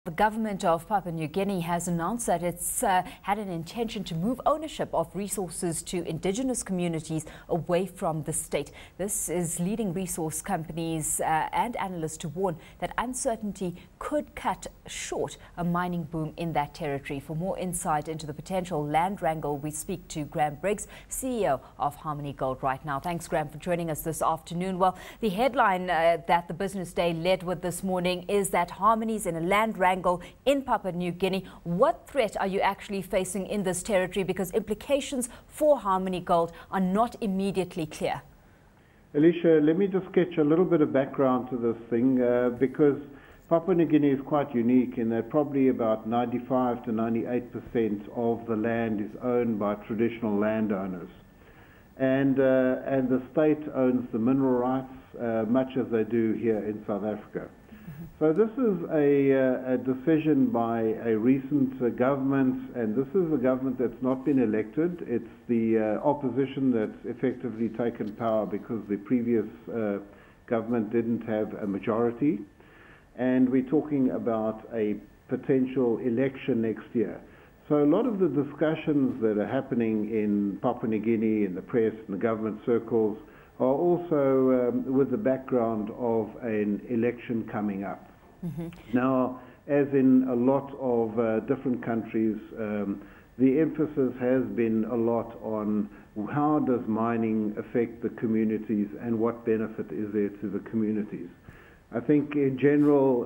The government of Papua New Guinea has announced that it's had an intention to move ownership of resources to indigenous communities away from the state. This is leading resource companies and analysts to warn that uncertainty could cut short a mining boom in that territory. For more insight into the potential land wrangle, we speak to Graham Briggs, CEO of Harmony Gold right now. Thanks, Graham, for joining us this afternoon. Well, the headline that the Business Day led with this morning is that Harmony's in a land wrangle in Papua New Guinea. What threat are you actually facing in this territory? Because implications for Harmony Gold are not immediately clear. Alicia, let me just sketch a little bit of background to this thing because Papua New Guinea is quite unique in that probably about 95 to 98% of the land is owned by traditional landowners. And the state owns the mineral rights, much as they do here in South Africa. So this is a decision by a recent government, and this is a government that's not been elected. It's the opposition that's effectively taken power because the previous government didn't have a majority. And we're talking about a potential election next year. So a lot of the discussions that are happening in Papua New Guinea, in the press, in the government circles, are also with the background of an election coming up. Now, as in a lot of different countries, the emphasis has been a lot on how does mining affect the communities and what benefit is there to the communities. I think in general,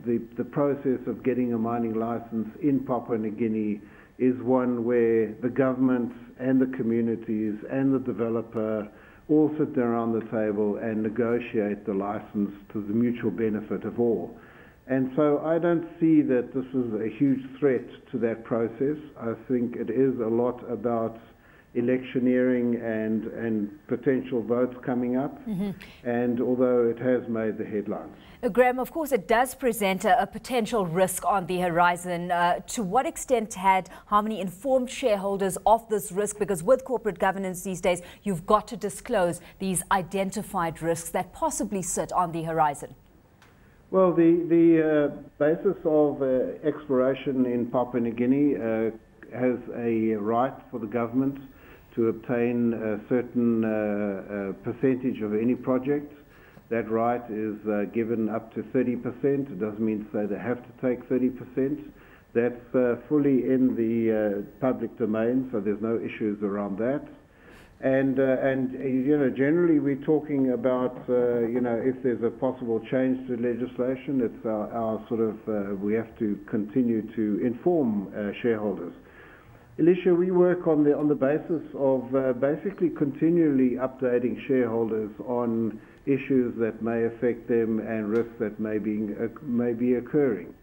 the process of getting a mining license in Papua New Guinea is one where the government and the communities and the developer all sit down around the table and negotiate the license to the mutual benefit of all. And so I don't see that this is a huge threat to that process. I think it is a lot about electioneering and potential votes coming up, and although it has made the headlines. Graham, of course, it does present a potential risk on the horizon. To what extent had Harmony informed shareholders of this risk? Because with corporate governance these days, you've got to disclose these identified risks that possibly sit on the horizon. Well, the basis of exploration in Papua New Guinea has a right for the government to obtain a certain percentage of any project. That right is given up to 30%. It doesn't mean to say they have to take 30%. That's fully in the public domain, so there's no issues around that. And you know, generally we're talking about you know, if there's a possible change to legislation, it's our sort of we have to continue to inform shareholders. Alicia, we work on the basis of basically continually updating shareholders on issues that may affect them and risks that may be occurring.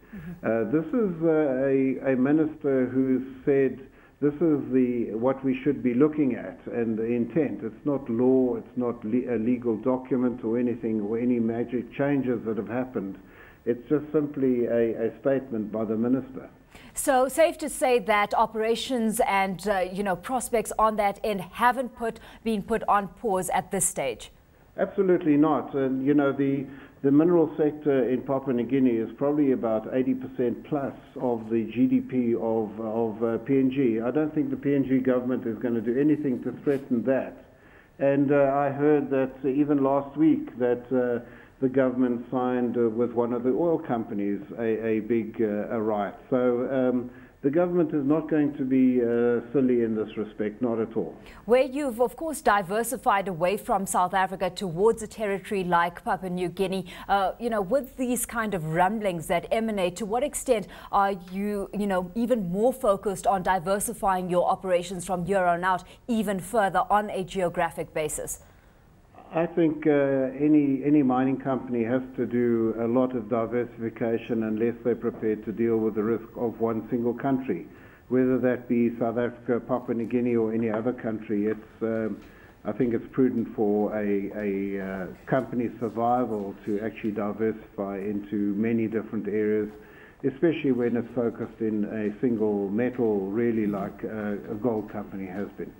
This is a minister who's said this is what we should be looking at and the intent. It's not law, it's not a legal document or anything or any magic changes that have happened. It's just simply a statement by the minister. So safe to say that operations and you know, prospects on that end haven't been put on pause at this stage? Absolutely not. And you know, the mineral sector in Papua New Guinea is probably about 80% plus of the GDP of PNG. I don't think the PNG government is going to do anything to threaten that. And I heard that even last week that the government signed with one of the oil companies a big right. So the government is not going to be silly in this respect, not at all. Where you've, of course, diversified away from South Africa towards a territory like Papua New Guinea, you know, with these kind of rumblings that emanate, to what extent are you, you know, even more focused on diversifying your operations from here on out even further on a geographic basis? I think any mining company has to do a lot of diversification unless they're prepared to deal with the risk of one single country, whether that be South Africa, Papua New Guinea or any other country. I think it's prudent for a company's survival to actually diversify into many different areas, especially when it's focused in a single metal, really like a gold company has been.